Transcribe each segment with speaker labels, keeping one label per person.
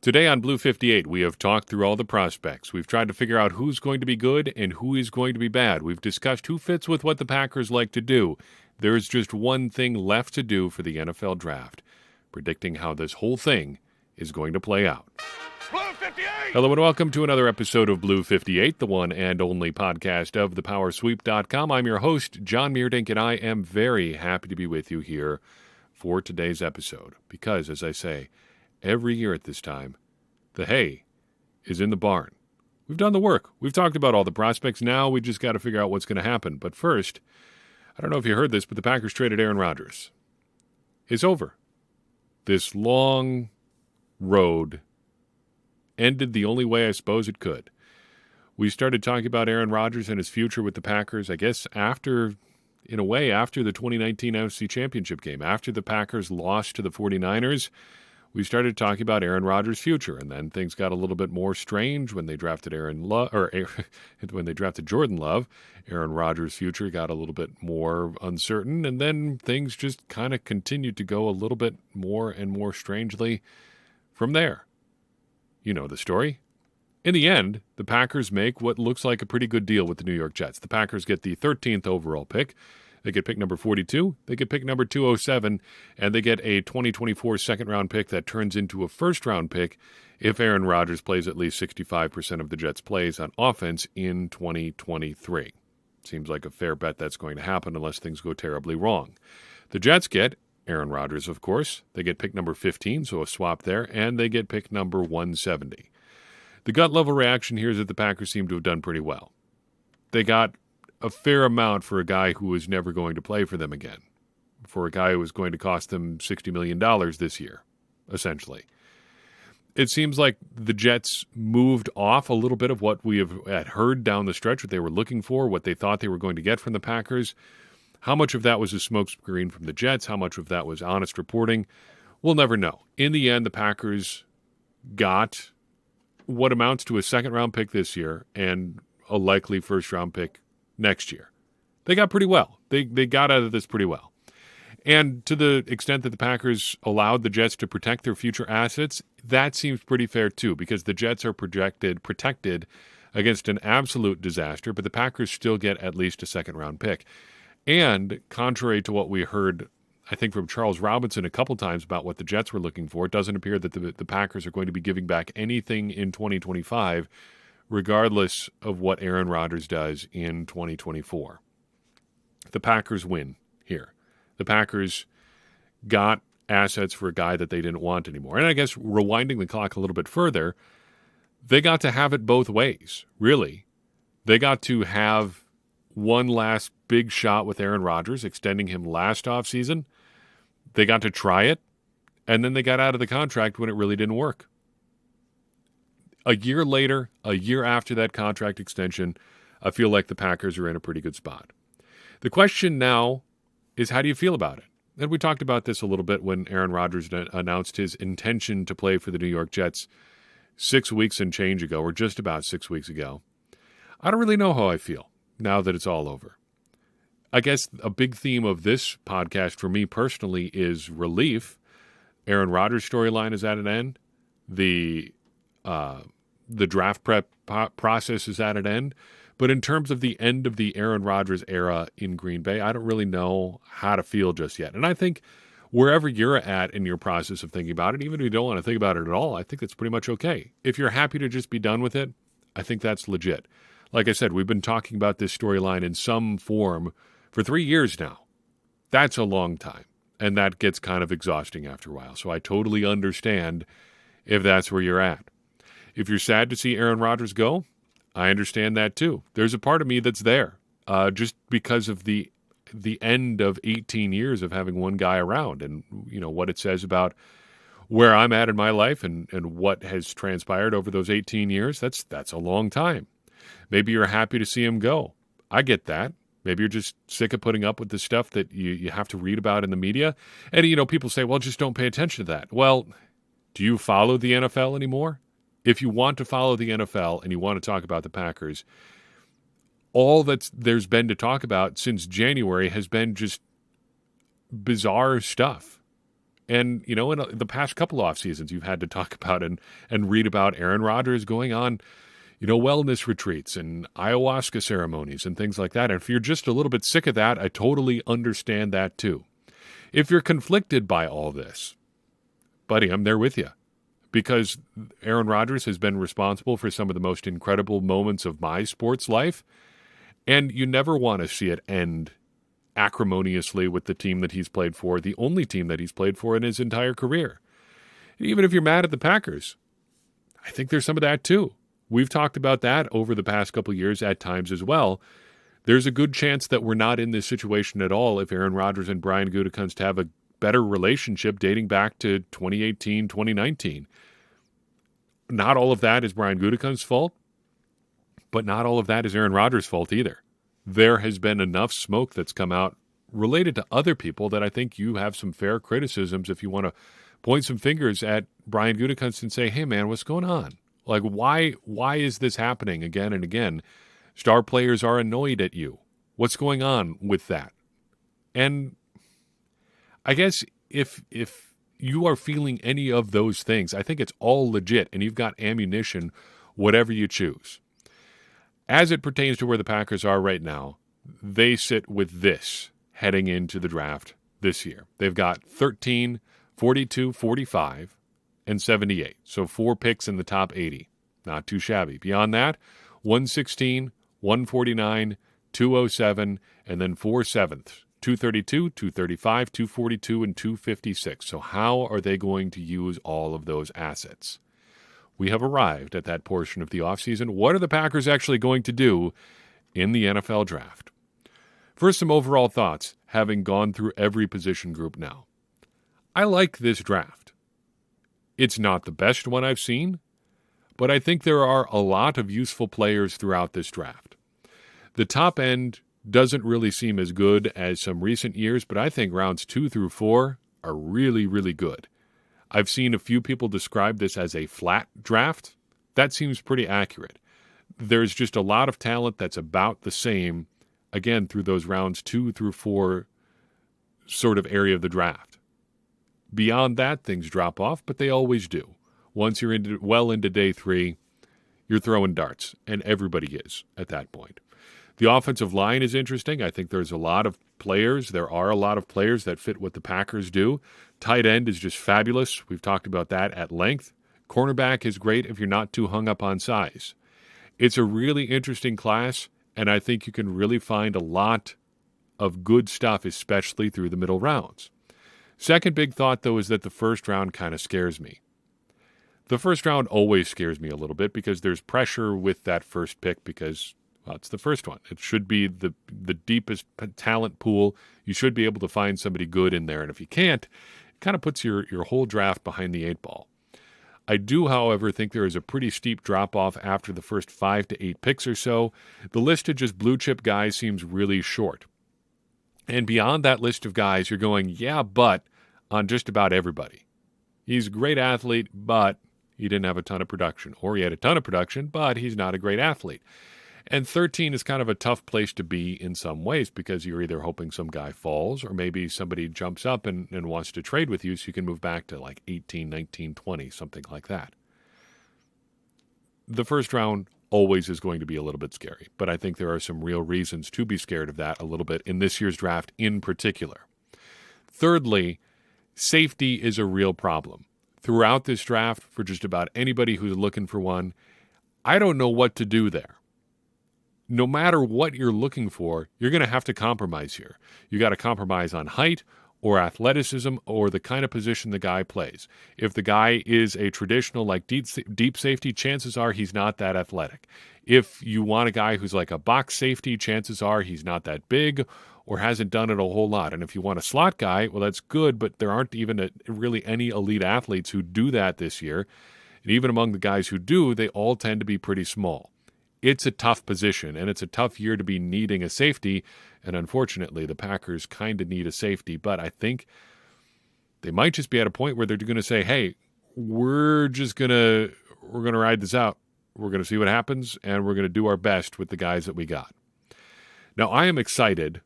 Speaker 1: Today on Blue 58, we have talked through all the prospects. We've tried to figure out who's going to be good and who is going to be bad. We've discussed who fits with what the Packers like to do. There is just one thing left to do for the NFL Draft, predicting how this whole thing is going to play out.
Speaker 2: Blue 58!
Speaker 1: Hello and welcome to another episode of Blue 58, the one and only podcast of thepowersweep.com. I'm your host, John Meerdink, and I am very happy to be with you here for today's episode because, as I say, every year at this time, the hay is in the barn. We've done the work. We've talked about all the prospects. Now we just got to figure out what's going to happen. But first, I don't know if you heard this, but the Packers traded Aaron Rodgers. It's over. This long road ended the only way I suppose it could. We started talking about Aaron Rodgers and his future with the Packers, I guess, after the 2019 NFC Championship game. After the Packers lost to the 49ers, we started talking about Aaron Rodgers' future, and then things got a little bit more strange when they drafted when they drafted Jordan Love. Aaron Rodgers' future got a little bit more uncertain, and then things just kind of continued to go a little bit more and more strangely from there. You know the story. In the end, the Packers make what looks like a pretty good deal with the New York Jets. The Packers get the 13th overall pick. They get pick number 42, they get pick number 207, and they get a 2024 second-round pick that turns into a first-round pick if Aaron Rodgers plays at least 65% of the Jets' plays on offense in 2023. Seems like a fair bet that's going to happen unless things go terribly wrong. The Jets get Aaron Rodgers, of course. They get pick number 15, so a swap there, and they get pick number 170. The gut-level reaction here is that the Packers seem to have done pretty well. They got a fair amount for a guy who was never going to play for them again, for a guy who was going to cost them $60 million this year, essentially. It seems like the Jets moved off a little bit of what we had heard down the stretch, what they were looking for, what they thought they were going to get from the Packers. How much of that was a smokescreen from the Jets? How much of that was honest reporting? We'll never know. In the end, the Packers got what amounts to a second-round pick this year and a likely first-round pick next year. They got pretty well. They got out of this pretty well. And to the extent that the Packers allowed the Jets to protect their future assets, that seems pretty fair too, because the Jets are protected against an absolute disaster, but the Packers still get at least a second-round pick. And contrary to what we heard, I think, from Charles Robinson a couple times about what the Jets were looking for, it doesn't appear that the Packers are going to be giving back anything in 2025, regardless of what Aaron Rodgers does in 2024. The Packers win here. The Packers got assets for a guy that they didn't want anymore. And I guess rewinding the clock a little bit further, they got to have it both ways, really. They got to have one last big shot with Aaron Rodgers, extending him last offseason. They got to try it, and then they got out of the contract when it really didn't work. A year later, a year after that contract extension, I feel like the Packers are in a pretty good spot. The question now is, how do you feel about it? And we talked about this a little bit when Aaron Rodgers announced his intention to play for the New York Jets 6 weeks and change ago, or just about 6 weeks ago. I don't really know how I feel now that it's all over. I guess a big theme of this podcast for me personally is relief. Aaron Rodgers' storyline is at an end. The draft prep process is at an end. But in terms of the end of the Aaron Rodgers era in Green Bay, I don't really know how to feel just yet. And I think wherever you're at in your process of thinking about it, even if you don't want to think about it at all, I think that's pretty much okay. If you're happy to just be done with it, I think that's legit. Like I said, we've been talking about this storyline in some form for 3 years now. That's a long time. And that gets kind of exhausting after a while. So I totally understand if that's where you're at. If you're sad to see Aaron Rodgers go, I understand that too. There's a part of me that's there, just because of the end of 18 years of having one guy around, and what it says about where I'm at in my life and what has transpired over those 18 years. That's a long time. Maybe you're happy to see him go. I get that. Maybe you're just sick of putting up with the stuff that you have to read about in the media. And people say, well, just don't pay attention to that. Well, do you follow the NFL anymore? If you want to follow the NFL and you want to talk about the Packers, all there's been to talk about since January has been just bizarre stuff. And, in the past couple off seasons, you've had to talk about and read about Aaron Rodgers going on, wellness retreats and ayahuasca ceremonies and things like that. And if you're just a little bit sick of that, I totally understand that too. If you're conflicted by all this, buddy, I'm there with you. Because Aaron Rodgers has been responsible for some of the most incredible moments of my sports life. And you never want to see it end acrimoniously with the team that he's played for, the only team that he's played for in his entire career. And even if you're mad at the Packers, I think there's some of that too. We've talked about that over the past couple of years at times as well. There's a good chance that we're not in this situation at all if Aaron Rodgers and Brian Gutekunst have a better relationship dating back to 2018, 2019. Not all of that is Brian Gutekunst's fault, but not all of that is Aaron Rodgers' fault either. There has been enough smoke that's come out related to other people that I think you have some fair criticisms if you want to point some fingers at Brian Gutekunst and say, hey, man, what's going on? Like, why is this happening again and again? Star players are annoyed at you. What's going on with that? And I guess if you are feeling any of those things, I think it's all legit, and you've got ammunition, whatever you choose. As it pertains to where the Packers are right now, they sit with this heading into the draft this year. They've got 13, 42, 45, and 78. So 4 picks in the top 80. Not too shabby. Beyond that, 116, 149, 207, and then 4 sevenths. 232, 235, 242, and 256. So how are they going to use all of those assets? We have arrived at that portion of the offseason. What are the Packers actually going to do in the NFL draft? First, some overall thoughts, having gone through every position group now. I like this draft. It's not the best one I've seen, but I think there are a lot of useful players throughout this draft. The top end doesn't really seem as good as some recent years, but I think rounds 2 through 4 are really, really good. I've seen a few people describe this as a flat draft. That seems pretty accurate. There's just a lot of talent that's about the same, again, through those rounds 2 through 4 sort of area of the draft. Beyond that, things drop off, but they always do. Once you're into day 3, you're throwing darts, and everybody is at that point. The offensive line is interesting. I think there's a lot of players. There are a lot of players that fit what the Packers do. Tight end is just fabulous. We've talked about that at length. Cornerback is great if you're not too hung up on size. It's a really interesting class, and I think you can really find a lot of good stuff, especially through the middle rounds. Second big thought, though, is that the first round kind of scares me. The first round always scares me a little bit because there's pressure with that first pick because, well, it's the first one. It should be the deepest talent pool. You should be able to find somebody good in there. And if you can't, it kind of puts your whole draft behind the 8 ball. I do, however, think there is a pretty steep drop-off after the first 5 to 8 picks or so. The list of just blue-chip guys seems really short. And beyond that list of guys, you're going, yeah, but on just about everybody. He's a great athlete, but he didn't have a ton of production. Or he had a ton of production, but he's not a great athlete. And 13 is kind of a tough place to be in some ways because you're either hoping some guy falls or maybe somebody jumps up and wants to trade with you so you can move back to like 18, 19, 20, something like that. The first round always is going to be a little bit scary, but I think there are some real reasons to be scared of that a little bit in this year's draft in particular. Thirdly, safety is a real problem. Throughout this draft, for just about anybody who's looking for one, I don't know what to do there. No matter what you're looking for, you're going to have to compromise here. You got to compromise on height or athleticism or the kind of position the guy plays. If the guy is a traditional like deep safety, chances are he's not that athletic. If you want a guy who's like a box safety, chances are he's not that big or hasn't done it a whole lot. And if you want a slot guy, well, that's good, but there aren't even really any elite athletes who do that this year. And even among the guys who do, they all tend to be pretty small. It's a tough position, and it's a tough year to be needing a safety, and unfortunately, the Packers kind of need a safety, but I think they might just be at a point where they're going to say, hey, we're going to ride this out. We're going to see what happens, and we're going to do our best with the guys that we got. Now, I am excited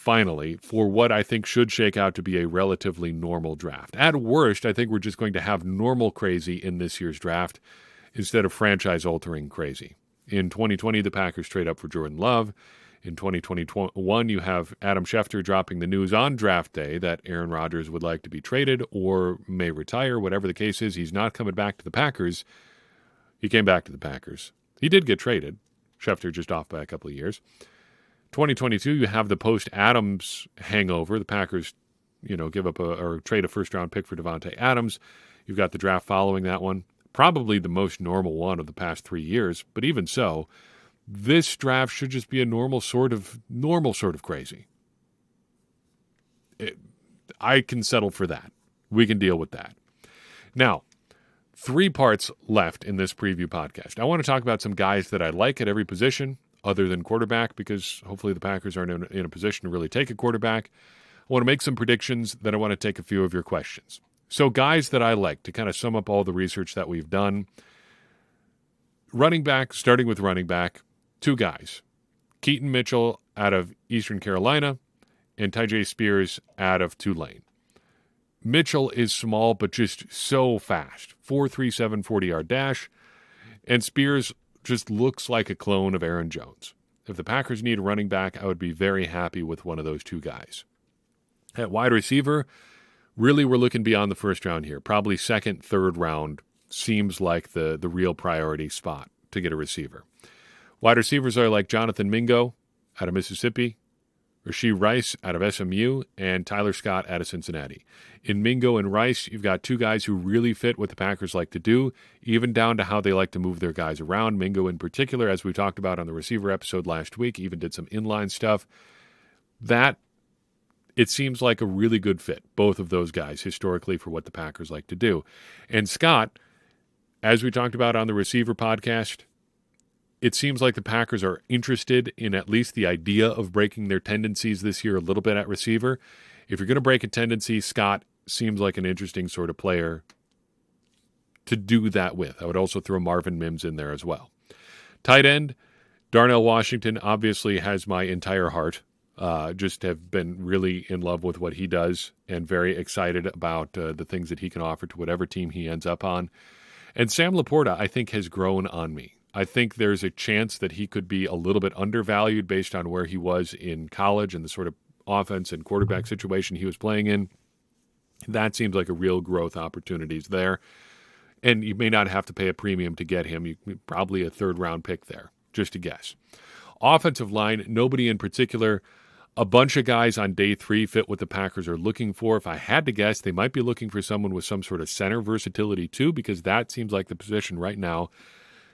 Speaker 1: finally, for what I think should shake out to be a relatively normal draft. At worst, I think we're just going to have normal crazy in this year's draft instead of franchise-altering crazy. In 2020, the Packers trade up for Jordan Love. In 2021, you have Adam Schefter dropping the news on draft day that Aaron Rodgers would like to be traded or may retire, whatever the case is. He's not coming back to the Packers. He came back to the Packers. He did get traded. Schefter just off by a couple of years. 2022, you have the post-Adams hangover. The Packers, give up or trade a first-round pick for Davante Adams. You've got the draft following that one. Probably the most normal one of the past 3 years, but even so, this draft should just be a normal sort of crazy. I can settle for that. We can deal with that. Now, 3 parts left in this preview podcast. I want to talk about some guys that I like at every position other than quarterback, because hopefully the Packers aren't in a position to really take a quarterback. I want to make some predictions, then I want to take a few of your questions. So guys that I like, to kind of sum up all the research that we've done. Running back, starting with running back, 2 guys. Keaton Mitchell out of Eastern Carolina and Tyjae Spears out of Tulane. Mitchell is small but just so fast. 4.37 40-yard dash. And Spears just looks like a clone of Aaron Jones. If the Packers need a running back, I would be very happy with one of those 2 guys. At wide receiver, really we're looking beyond the first round here. Probably second, third round seems like the real priority spot to get a receiver. Wide receivers are like Jonathan Mingo out of Mississippi, Rashee Rice out of SMU, and Tyler Scott out of Cincinnati. In Mingo and Rice, you've got 2 guys who really fit what the Packers like to do, even down to how they like to move their guys around. Mingo in particular, as we talked about on the receiver episode last week, even did some inline stuff. That, it seems like a really good fit, both of those guys, historically, for what the Packers like to do. And Scott, as we talked about on the receiver podcast, it seems like the Packers are interested in at least the idea of breaking their tendencies this year a little bit at receiver. If you're going to break a tendency, Scott seems like an interesting sort of player to do that with. I would also throw Marvin Mims in there as well. Tight end, Darnell Washington obviously has my entire heart. Just have been really in love with what he does and very excited about the things that he can offer to whatever team he ends up on. And Sam Laporta, I think, has grown on me. I think there's a chance that he could be a little bit undervalued based on where he was in college and the sort of offense and quarterback situation he was playing in. That seems like a real growth opportunities there. And you may not have to pay a premium to get him. Probably a third-round pick there, just a guess. Offensive line, nobody in particular. A bunch of guys on day 3 fit what the Packers are looking for. If I had to guess, they might be looking for someone with some sort of center versatility too, because that seems like the position right now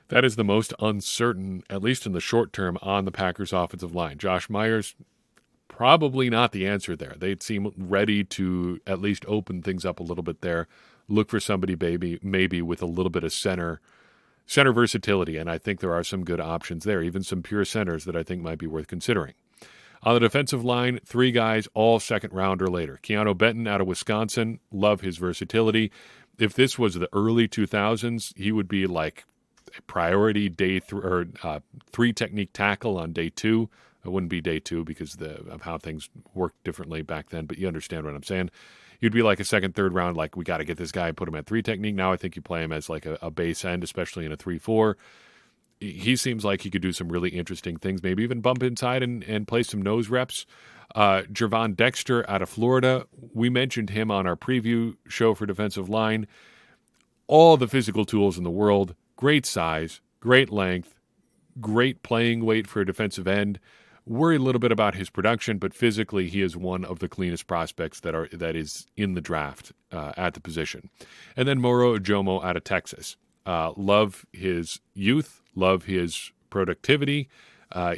Speaker 1: that is the most uncertain, at least in the short term, on the Packers' offensive line. Josh Myers, probably not the answer there. They'd seem ready to at least open things up a little bit there. Look for somebody maybe with a little bit of center versatility, and I think there are some good options there, even some pure centers that I think might be worth considering. On the defensive line, 3 guys, all second round or later. Keanu Benton out of Wisconsin, love his versatility. If this was the early 2000s, he would be like a priority day 3 technique tackle on day 2. It wouldn't be day 2 because of how things worked differently back then, but you understand what I'm saying. You'd be like a second, third round, like we got to get this guy and put him at 3 technique. Now I think you play him as like a base end, especially in a 3-4. He seems like he could do some really interesting things, maybe even bump inside and play some nose reps. Gervon Dexter out of Florida, we mentioned him on our preview show for defensive line. All the physical tools in the world, great size, great length, great playing weight for a defensive end. Worry a little bit about his production, but physically he is one of the cleanest prospects that is in the draft at the position. And then Moro Ojomo out of Texas. Love his youth, love his productivity,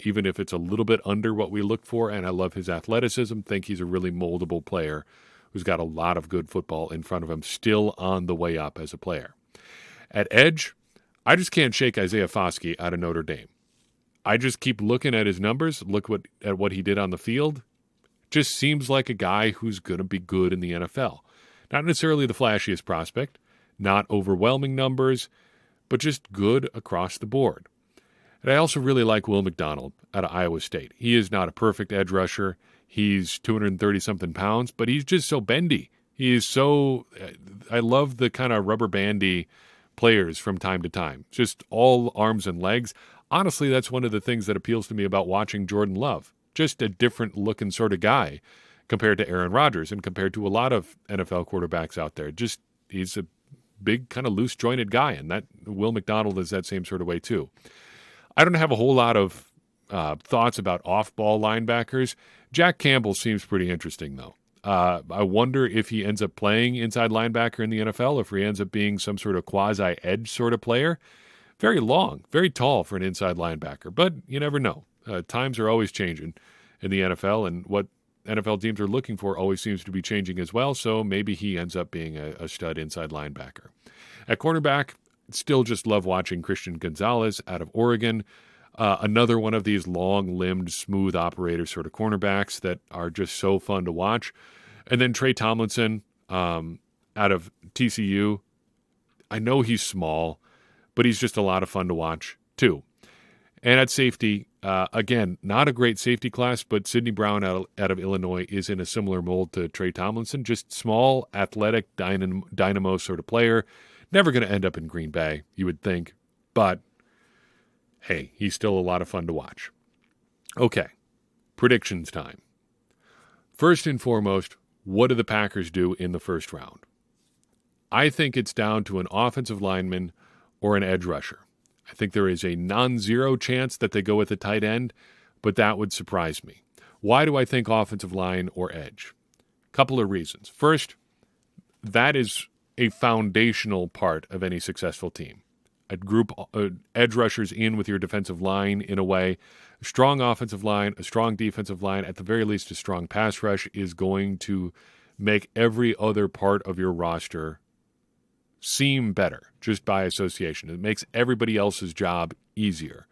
Speaker 1: even if it's a little bit under what we look for, and I love his athleticism. Think he's a really moldable player who's got a lot of good football in front of him, still on the way up as a player. At edge, I just can't shake Isaiah Foskey out of Notre Dame. I just keep looking at his numbers, at what he did on the field. Just seems like a guy who's going to be good in the NFL. Not necessarily the flashiest prospect, not overwhelming numbers, but just good across the board. And I also really like Will McDonald out of Iowa State. He is not a perfect edge rusher. He's 230-something pounds, but he's just so bendy. He is so... I love the kind of rubber bandy players from time to time. Just all arms and legs. Honestly, that's one of the things that appeals to me about watching Jordan Love. Just a different looking sort of guy compared to Aaron Rodgers and compared to a lot of NFL quarterbacks out there. Just, he's a big kind of loose jointed guy, and that Will McDonald is that same sort of way too. I don't have a whole lot of thoughts about off-ball linebackers. Jack Campbell seems pretty interesting, though. I wonder if he ends up playing inside linebacker in the NFL, if he ends up being some sort of quasi-edge sort of player. Very long, very tall for an inside linebacker, but you never know. Times are always changing in the NFL, and what NFL teams are looking for always seems to be changing as well, so maybe he ends up being a stud inside linebacker. At cornerback, still just love watching Christian Gonzalez out of Oregon. Another one of these long-limbed, smooth operator sort of cornerbacks that are just so fun to watch. And then Trey Tomlinson out of TCU. I know he's small, but he's just a lot of fun to watch too. And at safety, again, not a great safety class, but Sidney Brown out of Illinois is in a similar mold to Trey Tomlinson. Just small, athletic, dynamo sort of player. Never going to end up in Green Bay, you would think. But hey, he's still a lot of fun to watch. Okay, predictions time. First and foremost, what do the Packers do in the first round? I think it's down to an offensive lineman or an edge rusher. I think there is a non-zero chance that they go with a tight end, but that would surprise me. Why do I think offensive line or edge? Couple of reasons. First, that is a foundational part of any successful team. A group edge rushers in with your defensive line in a way. A strong offensive line, a strong defensive line, at the very least a strong pass rush is going to make every other part of your roster seem better just by association. It makes everybody else's job easier.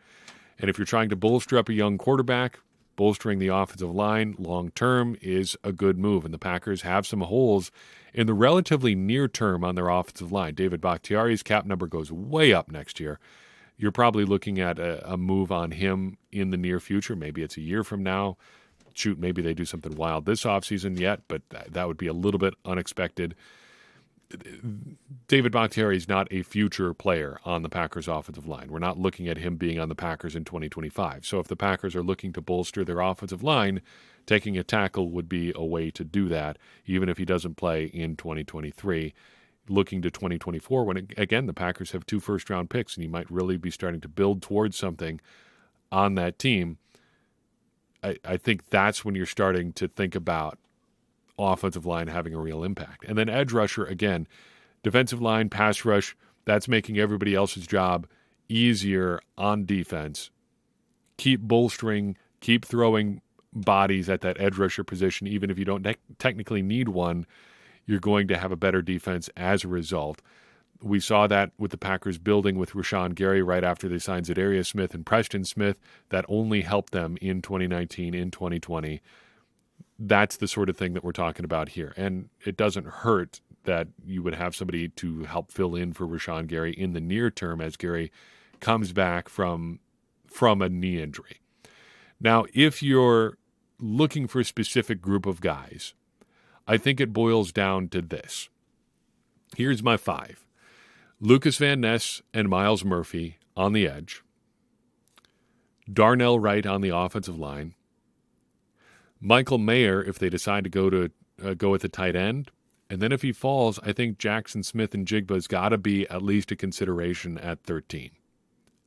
Speaker 1: And if you're trying to bolster up a young quarterback, bolstering the offensive line long-term is a good move. And the Packers have some holes in the relatively near term on their offensive line. David Bakhtiari's cap number goes way up next year. You're probably looking at a move on him in the near future. Maybe it's a year from now. Shoot, maybe they do something wild this offseason yet, but that would be a little bit unexpected. David Bakhtiari is not a future player on the Packers offensive line. We're not looking at him being on the Packers in 2025. So if the Packers are looking to bolster their offensive line, taking a tackle would be a way to do that, even if he doesn't play in 2023. Looking to 2024, when, again, the Packers have 2 first-round picks, and you might really be starting to build towards something on that team. I think that's when you're starting to think about offensive line having a real impact. And then edge rusher, again, defensive line, pass rush, that's making everybody else's job easier on defense. Keep bolstering, keep throwing bodies at that edge rusher position. Even if you don't technically need one, you're going to have a better defense as a result. We saw that with the Packers building with Rashawn Gary right after they signed Zadarius Smith and Preston Smith. That only helped them in 2019, in 2020. That's the sort of thing that we're talking about here. And it doesn't hurt that you would have somebody to help fill in for Rashawn Gary in the near term as Gary comes back from a knee injury. Now, if you're looking for a specific group of guys, I think it boils down to this. Here's my 5. Lucas Van Ness and Myles Murphy on the edge. Darnell Wright on the offensive line. Michael Mayer, if they decide to go with the tight end. And then if he falls, I think Jackson Smith and Jigba's got to be at least a consideration at 13.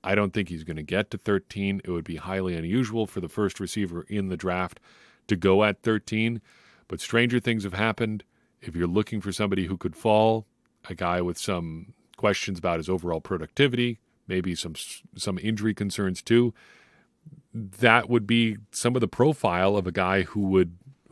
Speaker 1: I don't think he's going to get to 13. It would be highly unusual for the first receiver in the draft to go at 13. But stranger things have happened. If you're looking for somebody who could fall, a guy with some questions about his overall productivity, maybe some injury concerns too, that would be some of the profile of a guy who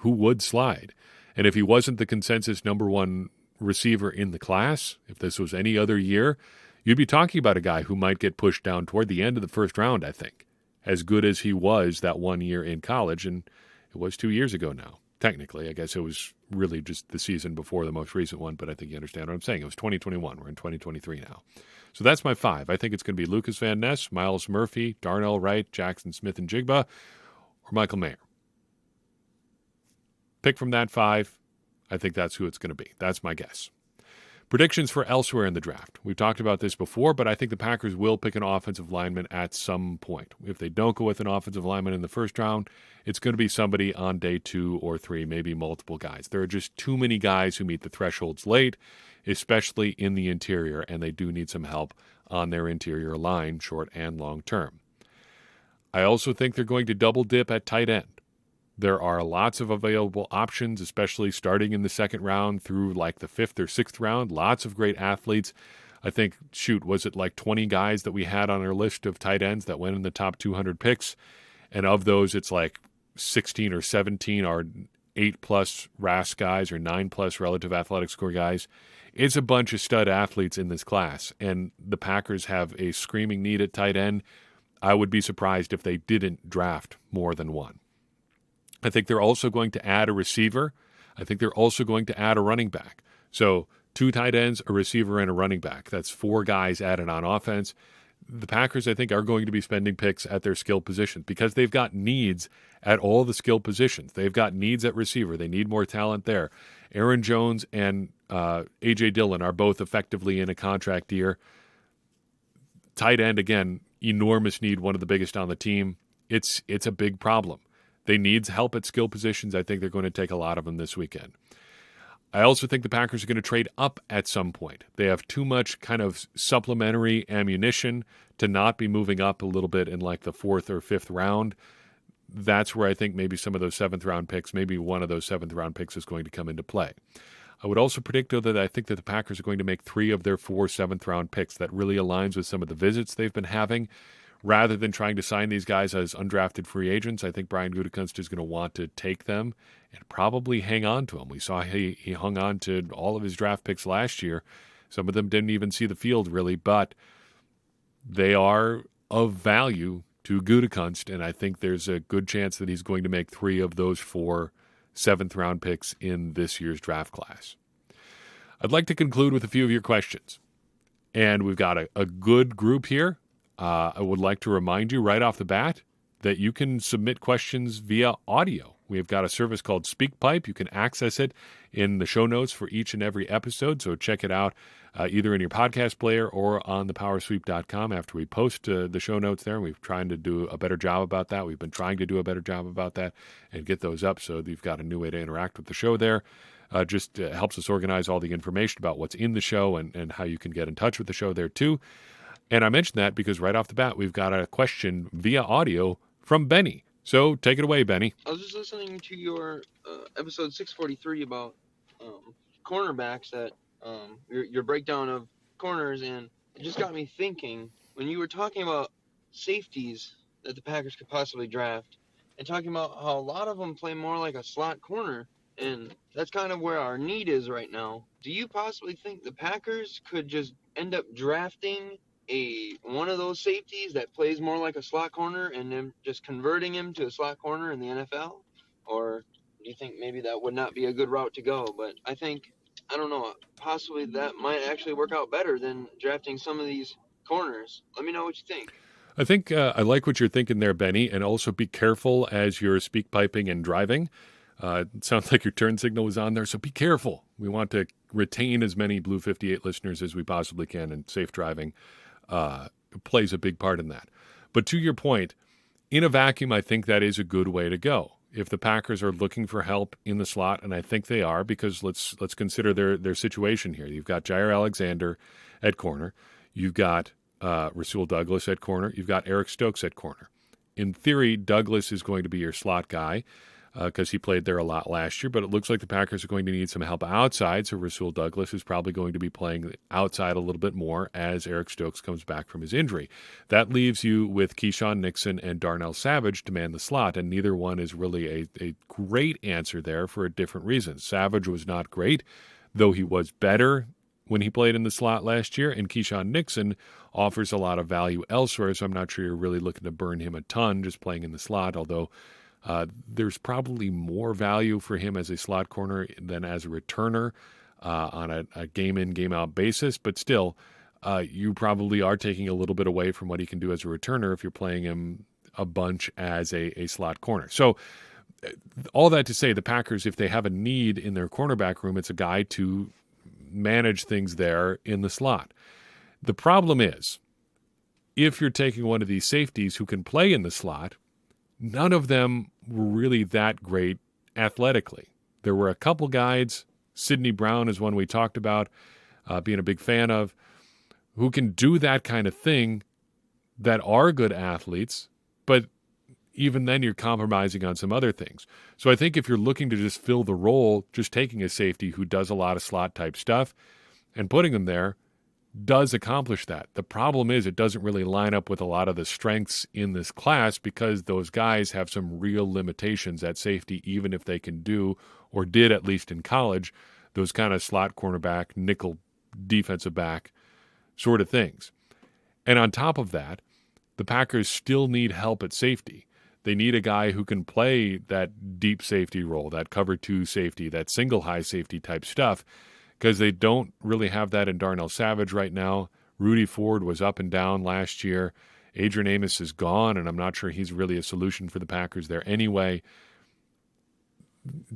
Speaker 1: would slide. And if he wasn't the consensus number 1 receiver in the class, if this was any other year, you'd be talking about a guy who might get pushed down toward the end of the first round, I think, as good as he was that 1 year in college. And it was 2 years ago now. Technically, I guess it was really just the season before the most recent one, but I think you understand what I'm saying. It was 2021. We're in 2023 now. So that's my 5. I think it's going to be Lucas Van Ness, Myles Murphy, Darnell Wright, Jackson Smith and Jigba, or Michael Mayer. pick from that 5, I think that's who it's going to be. That's my guess. Predictions for elsewhere in the draft. We've talked about this before, but I think the Packers will pick an offensive lineman at some point. If they don't go with an offensive lineman in the first round, it's going to be somebody on day 2 or 3, maybe multiple guys. There are just too many guys who meet the thresholds late, especially in the interior, and they do need some help on their interior line, short and long term. I also think they're going to double dip at tight end. There are lots of available options, especially starting in the second round through like the 5th or 6th round. Lots of great athletes. I think, was it like 20 guys that we had on our list of tight ends that went in the top 200 picks? And of those, it's like 16 or 17 are 8+ RAS guys or 9+ relative athletic score guys. It's a bunch of stud athletes in this class, and the Packers have a screaming need at tight end. I would be surprised if they didn't draft more than one. I think they're also going to add a receiver. I think they're also going to add a running back. So 2 tight ends, a receiver, and a running back. That's 4 guys added on offense. The Packers, I think, are going to be spending picks at their skill positions because they've got needs at all the skill positions. They've got needs at receiver. They need more talent there. Aaron Jones and A.J. Dillon are both effectively in a contract year. Tight end, again, enormous need, one of the biggest on the team. It's a big problem. They need help at skill positions. I think they're going to take a lot of them this weekend. I also think the Packers are going to trade up at some point. They have too much kind of supplementary ammunition to not be moving up a little bit in like the 4th or 5th round. That's where I think maybe some of those 7th round picks, maybe one of those 7th round picks is going to come into play. I would also predict, though, that I think that the Packers are going to make 3 of their 4 7th round picks. That really aligns with some of the visits they've been having. Rather than trying to sign these guys as undrafted free agents, I think Brian Gutekunst is going to want to take them and probably hang on to them. We saw he hung on to all of his draft picks last year. Some of them didn't even see the field, really, but they are of value to Gutekunst, and I think there's a good chance that he's going to make 3 of those 4 7th-round picks in this year's draft class. I'd like to conclude with a few of your questions, and we've got a good group here. I would like to remind you right off the bat that you can submit questions via audio. We've got a service called SpeakPipe. You can access it in the show notes for each and every episode, so check it out either in your podcast player or on thepowersweep.com after we post the show notes there. We've trying to do a better job about that. We've been trying to do a better job about that and get those up so you've got a new way to interact with the show there. Just helps us organize all the information about what's in the show and how you can get in touch with the show there too. And I mentioned that because right off the bat, we've got a question via audio from Benny. So take it away, Benny.
Speaker 2: I was just listening to your episode 643 about cornerbacks, that your breakdown of corners, and it just got me thinking, when you were talking about safeties that the Packers could possibly draft, and talking about how a lot of them play more like a slot corner, and that's kind of where our need is right now. Do you possibly think the Packers could just end up drafting one of those safeties that plays more like a slot corner and then just converting him to a slot corner in the NFL? Or do you think maybe that would not be a good route to go? But I think, I don't know, possibly that might actually work out better than drafting some of these corners. Let me know what you think.
Speaker 1: I think I like what you're thinking there, Benny, and also be careful as you're speak piping and driving. It sounds like your turn signal was on there, so be careful. We want to retain as many Blue 58 listeners as we possibly can, and safe driving plays a big part in that. But to your point, in a vacuum, I think that is a good way to go. If the Packers are looking for help in the slot, and I think they are, because let's consider their situation here. You've got Jair Alexander at corner. You've got Rasul Douglas at corner. You've got Eric Stokes at corner. In theory, Douglas is going to be your slot guy because he played there a lot last year, but it looks like the Packers are going to need some help outside, so Rasul Douglas is probably going to be playing outside a little bit more as Eric Stokes comes back from his injury. That leaves you with Keyshawn Nixon and Darnell Savage to man the slot, and neither one is really a great answer there for different reasons. Savage was not great, though he was better when he played in the slot last year, and Keyshawn Nixon offers a lot of value elsewhere, so I'm not sure you're really looking to burn him a ton just playing in the slot, although there's probably more value for him as a slot corner than as a returner on a game-in, game-out basis. But still, you probably are taking a little bit away from what he can do as a returner if you're playing him a bunch as a slot corner. So all that to say, the Packers, if they have a need in their cornerback room, it's a guy to manage things there in the slot. The problem is, if you're taking one of these safeties who can play in the slot, none of them were really that great athletically. There were a couple guys, Sidney Brown is one we talked about, being a big fan of, who can do that kind of thing that are good athletes, but even then you're compromising on some other things. So I think if you're looking to just fill the role, just taking a safety who does a lot of slot type stuff and putting them there does accomplish that. The problem is it doesn't really line up with a lot of the strengths in this class because those guys have some real limitations at safety, even if they can do, or did at least in college, those kind of slot cornerback, nickel defensive back sort of things. And on top of that, the Packers still need help at safety. They need a guy who can play that deep safety role, that cover two safety, that single high safety type stuff, because they don't really have that in Darnell Savage right now. Rudy Ford was up and down last year. Adrian Amos is gone, and I'm not sure he's really a solution for the Packers there anyway.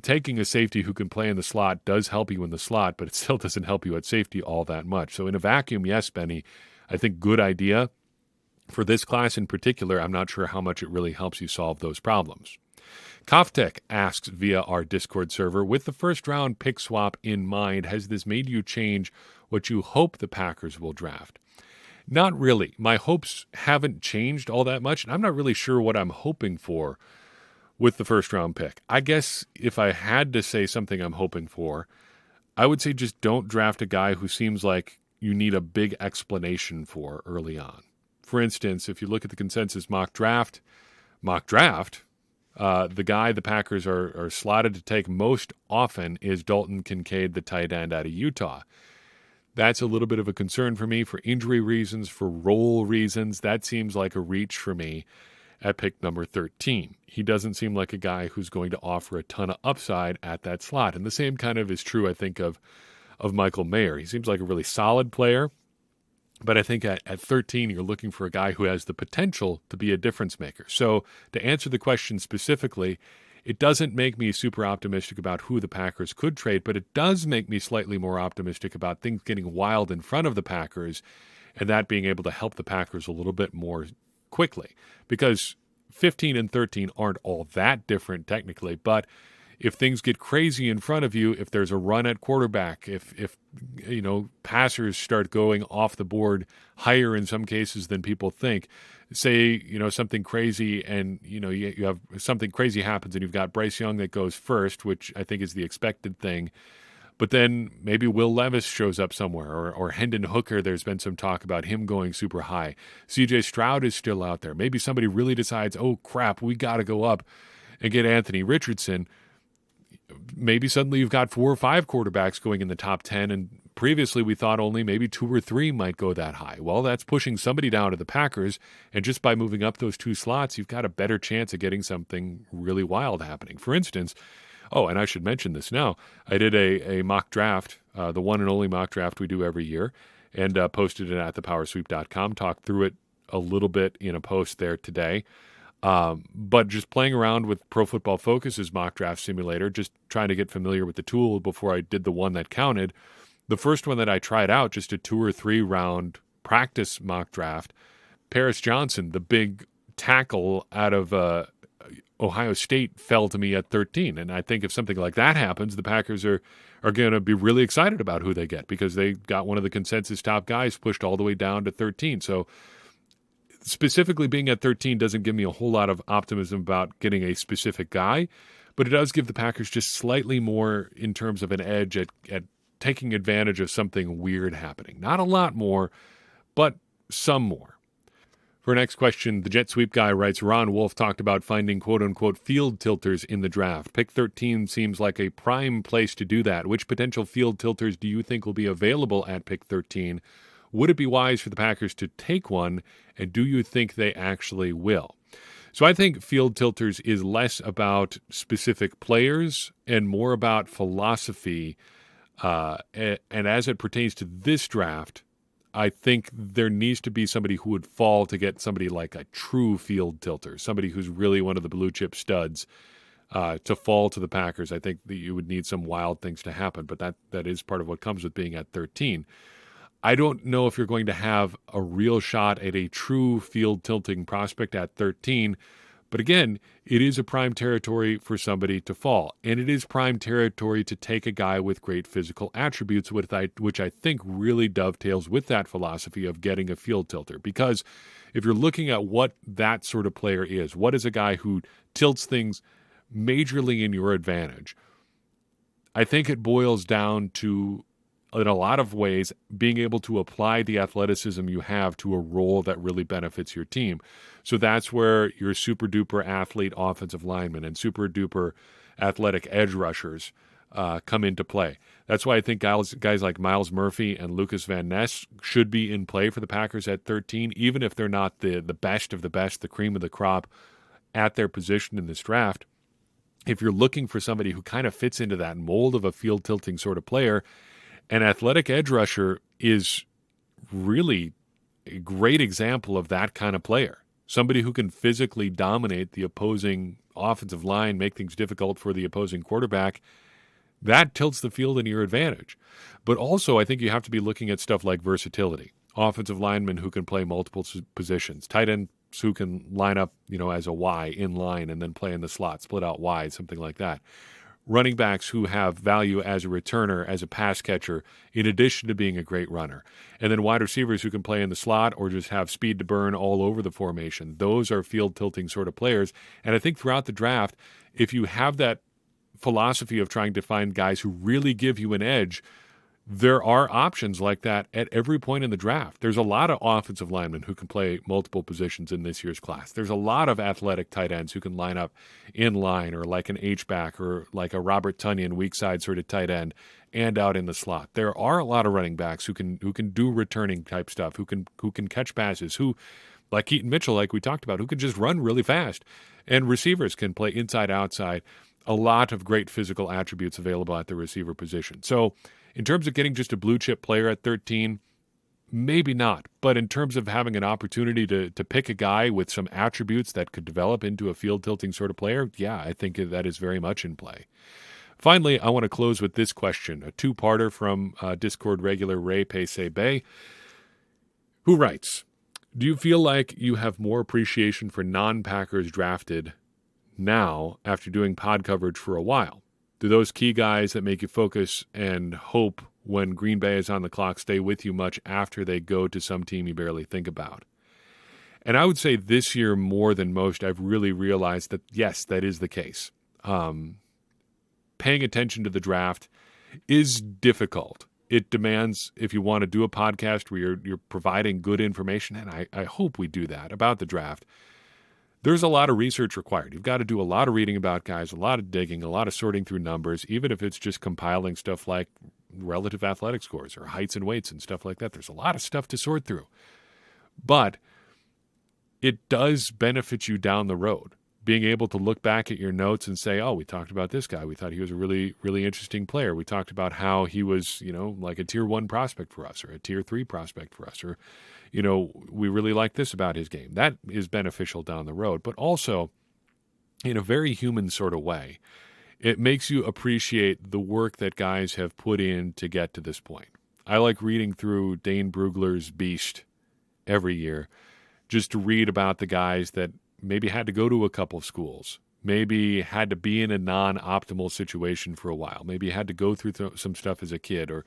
Speaker 1: Taking a safety who can play in the slot does help you in the slot, but it still doesn't help you at safety all that much. So in a vacuum, yes, Benny, I think good idea. For this class in particular, I'm not sure how much it really helps you solve those problems. Koftek asks via our Discord server, with the first-round pick swap in mind, has this made you change what you hope the Packers will draft? Not really. My hopes haven't changed all that much, and I'm not really sure what I'm hoping for with the first-round pick. I guess if I had to say something I'm hoping for, I would say just don't draft a guy who seems like you need a big explanation for early on. For instance, if you look at the consensus mock draft, the guy the Packers are slotted to take most often is Dalton Kincaid, the tight end out of Utah. That's a little bit of a concern for me for injury reasons, for role reasons. That seems like a reach for me at pick number 13. He doesn't seem like a guy who's going to offer a ton of upside at that slot. And the same kind of is true, I think, of Michael Mayer. He seems like a really solid player. But I think at 13, you're looking for a guy who has the potential to be a difference maker. So to answer the question specifically, it doesn't make me super optimistic about who the Packers could trade, but it does make me slightly more optimistic about things getting wild in front of the Packers and that being able to help the Packers a little bit more quickly. Because 15 and 13 aren't all that different technically, but if things get crazy in front of you, if there's a run at quarterback, if passers start going off the board higher in some cases than people think, say, something crazy and, you have something crazy happens and you've got Bryce Young that goes first, which I think is the expected thing. But then maybe Will Levis shows up somewhere or Hendon Hooker, there's been some talk about him going super high. CJ Stroud is still out there. Maybe somebody really decides, oh, crap, we got to go up and get Anthony Richardson. Maybe suddenly you've got 4 or 5 quarterbacks going in the top 10, and previously we thought only maybe 2 or 3 might go that high. Well, that's pushing somebody down to the Packers, and just by moving up those 2 slots, you've got a better chance of getting something really wild happening. For instance, and I should mention this now, I did a mock draft, the one and only mock draft we do every year, and posted it at thepowersweep.com, talked through it a little bit in a post there today. But just playing around with Pro Football Focus's mock draft simulator, just trying to get familiar with the tool before I did the one that counted. The first one that I tried out, just a 2 or 3 round practice mock draft, Paris Johnson, the big tackle out of Ohio State, fell to me at 13. And I think if something like that happens, the Packers are going to be really excited about who they get because they got one of the consensus top guys pushed all the way down to 13. So specifically being at 13 doesn't give me a whole lot of optimism about getting a specific guy, but it does give the Packers just slightly more in terms of an edge at taking advantage of something weird happening. Not a lot more, but some more. For our next question, the Jet Sweep guy writes, Ron Wolf talked about finding quote-unquote field tilters in the draft. Pick 13 seems like a prime place to do that. Which potential field tilters do you think will be available at pick 13? Would it be wise for the Packers to take one, and do you think they actually will? So I think field tilters is less about specific players and more about philosophy. And as it pertains to this draft, I think there needs to be somebody who would fall to get somebody like a true field tilter, somebody who's really one of the blue chip studs to fall to the Packers. I think that you would need some wild things to happen, but that is part of what comes with being at 13. I don't know if you're going to have a real shot at a true field tilting prospect at 13, but again, it is a prime territory for somebody to fall, and it is prime territory to take a guy with great physical attributes, which I think really dovetails with that philosophy of getting a field tilter. Because if you're looking at what that sort of player is, what is a guy who tilts things majorly in your advantage, I think it boils down to, in a lot of ways, being able to apply the athleticism you have to a role that really benefits your team. So that's where your super duper athlete offensive linemen and super duper athletic edge rushers come into play. That's why I think guys like Myles Murphy and Lucas Van Ness should be in play for the Packers at 13, even if they're not the best of the best, the cream of the crop at their position in this draft. If you're looking for somebody who kind of fits into that mold of a field tilting sort of player, an athletic edge rusher is really a great example of that kind of player. Somebody who can physically dominate the opposing offensive line, make things difficult for the opposing quarterback. That tilts the field in your advantage. But also, I think you have to be looking at stuff like versatility. Offensive linemen who can play multiple positions. Tight ends who can line up, as a Y in line and then play in the slot, split out wide, something like that. Running backs who have value as a returner, as a pass catcher, in addition to being a great runner. And then wide receivers who can play in the slot or just have speed to burn all over the formation. Those are field tilting sort of players. And I think throughout the draft, if you have that philosophy of trying to find guys who really give you an edge, there are options like that at every point in the draft. There's a lot of offensive linemen who can play multiple positions in this year's class. There's a lot of athletic tight ends who can line up in line or like an H-back or like a Robert Tonyan weak side sort of tight end and out in the slot. There are a lot of running backs who can do returning type stuff, who can catch passes, who, like Keaton Mitchell, like we talked about, who can just run really fast. And receivers can play inside, outside. A lot of great physical attributes available at the receiver position. So in terms of getting just a blue chip player at 13, maybe not. But in terms of having an opportunity to pick a guy with some attributes that could develop into a field tilting sort of player, yeah, I think that is very much in play. Finally, I want to close with this question, a two-parter from Discord regular Ray Pace Bay, who writes, do you feel like you have more appreciation for non-Packers drafted now after doing pod coverage for a while? Do those key guys that make you focus and hope when Green Bay is on the clock stay with you much after they go to some team you barely think about? And I would say this year more than most, I've really realized that, yes, that is the case. Paying attention to the draft is difficult. It demands, if you want to do a podcast where you're providing good information, and I hope we do that about the draft, there's a lot of research required. You've got to do a lot of reading about guys, a lot of digging, a lot of sorting through numbers, even if it's just compiling stuff like relative athletic scores or heights and weights and stuff like that. There's a lot of stuff to sort through. But it does benefit you down the road, being able to look back at your notes and say, oh, we talked about this guy. We thought he was a really, really interesting player. We talked about how he was, like a tier 1 prospect for us or a tier 3 prospect for us, or we really like this about his game. That is beneficial down the road. But also, in a very human sort of way, it makes you appreciate the work that guys have put in to get to this point. I like reading through Dane Brugler's Beast every year just to read about the guys that maybe had to go to a couple of schools, maybe had to be in a non-optimal situation for a while, maybe had to go through some stuff as a kid, or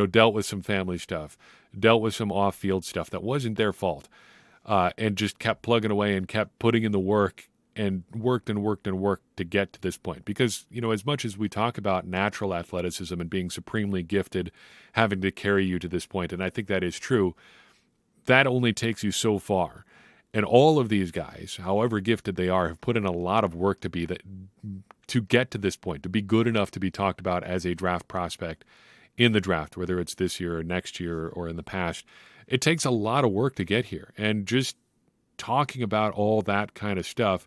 Speaker 1: dealt with some family stuff, dealt with some off-field stuff that wasn't their fault, and just kept plugging away and kept putting in the work and worked to get to this point. Because, as much as we talk about natural athleticism and being supremely gifted, having to carry you to this point, and I think that is true, that only takes you so far. And all of these guys, however gifted they are, have put in a lot of work to get to this point, to be good enough to be talked about as a draft prospect in the draft, whether it's this year or next year or in the past. It takes a lot of work to get here. And just talking about all that kind of stuff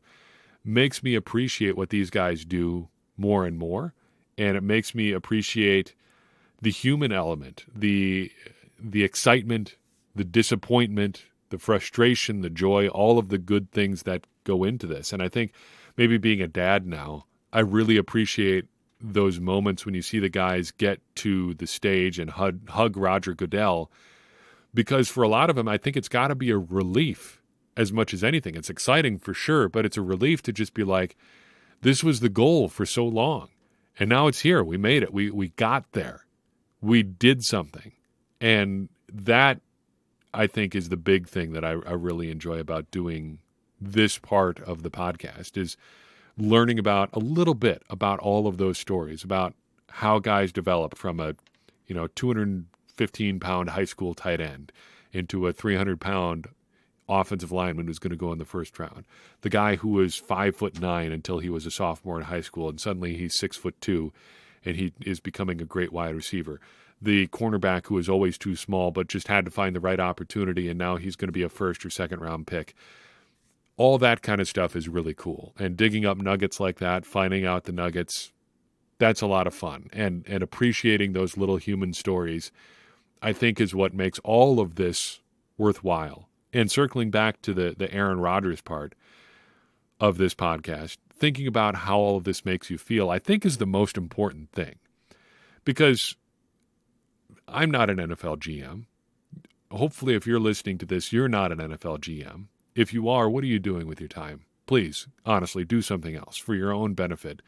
Speaker 1: makes me appreciate what these guys do more and more. And it makes me appreciate the human element, the excitement, the disappointment, the frustration, the joy, all of the good things that go into this. And I think maybe being a dad now, I really appreciate those moments when you see the guys get to the stage and hug Roger Goodell, because for a lot of them, I think it's got to be a relief as much as anything. It's exciting for sure, but it's a relief to just be like, this was the goal for so long, and now it's here. We made it. We got there. We did something. And that, I think, is the big thing that I really enjoy about doing this part of the podcast, is learning about a little bit about all of those stories, about how guys developed from a 215-pound high school tight end into a 300-pound offensive lineman who's going to go in the first round. The guy who was 5'9" until he was a sophomore in high school, and suddenly he's 6'2", and he is becoming a great wide receiver. The cornerback who was always too small but just had to find the right opportunity, and now he's going to be a first or second round pick. All that kind of stuff is really cool. And digging up nuggets like that, finding out the nuggets, that's a lot of fun. And appreciating those little human stories, I think, is what makes all of this worthwhile. And circling back to the Aaron Rodgers part of this podcast, thinking about how all of this makes you feel, I think, is the most important thing. Because I'm not an NFL GM. Hopefully, if you're listening to this, you're not an NFL GM. If you are, what are you doing with your time? Please, honestly, do something else for your own benefit.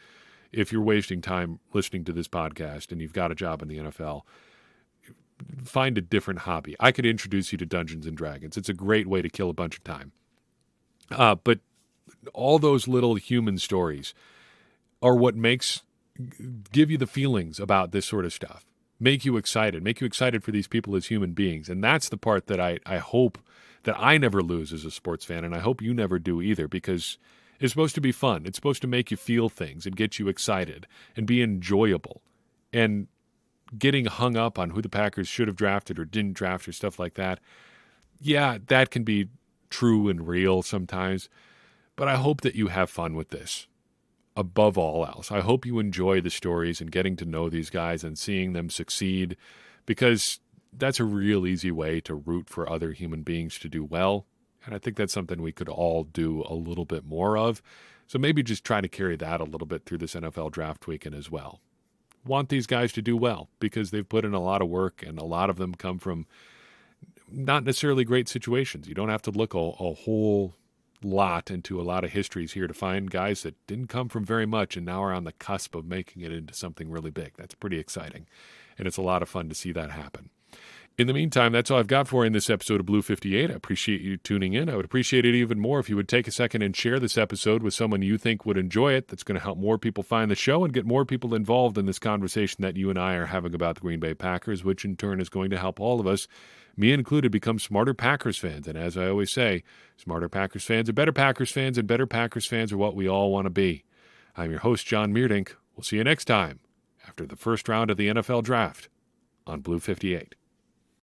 Speaker 1: If you're wasting time listening to this podcast and you've got a job in the NFL, find a different hobby. I could introduce you to Dungeons and Dragons. It's a great way to kill a bunch of time. But all those little human stories are what give you the feelings about this sort of stuff. Make you excited for these people as human beings. And that's the part that I hope that I never lose as a sports fan, and I hope you never do either, because it's supposed to be fun. It's supposed to make you feel things and get you excited and be enjoyable. And getting hung up on who the Packers should have drafted or didn't draft or stuff like that, yeah, that can be true and real sometimes, but I hope that you have fun with this. Above all else, I hope you enjoy the stories and getting to know these guys and seeing them succeed, because that's a real easy way to root for other human beings to do well. And I think that's something we could all do a little bit more of. So maybe just try to carry that a little bit through this NFL draft weekend as well. Want these guys to do well because they've put in a lot of work, and a lot of them come from not necessarily great situations. You don't have to look a whole lot into a lot of histories here to find guys that didn't come from very much and now are on the cusp of making it into something really big. That's pretty exciting, and it's a lot of fun to see that happen. In the meantime, that's all I've got for you in this episode of Blue 58. I appreciate you tuning in. I would appreciate it even more if you would take a second and share this episode with someone you think would enjoy it. That's going to help more people find the show and get more people involved in this conversation that you and I are having about the Green Bay Packers, which in turn is going to help all of us, me included, become smarter Packers fans. And as I always say, smarter Packers fans are better Packers fans, and better Packers fans are what we all want to be. I'm your host, John Meerdink. We'll see you next time after the first round of the NFL Draft on Blue 58.